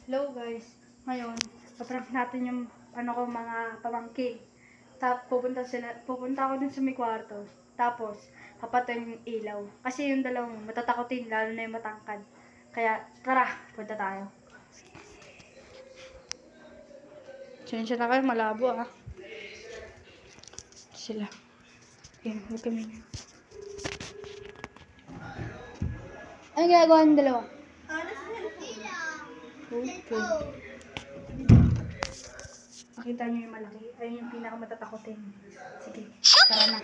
Hello guys, ngayon, paprank natin yung mga pamangkin. Pupunta ako dun sa may kwarto. Tapos, papatayin yung ilaw. Kasi yung dalawang matatakotin, lalo na yung matangkad. Kaya, tara, punta tayo. Siya na kayo, malabo ah. Sila. Ayan, huwag kami. Ano ginagawa ng dalawa? Okay. Makita niyo yung malaki. Ayun yung pinakamatatakotin. Sige, tara na.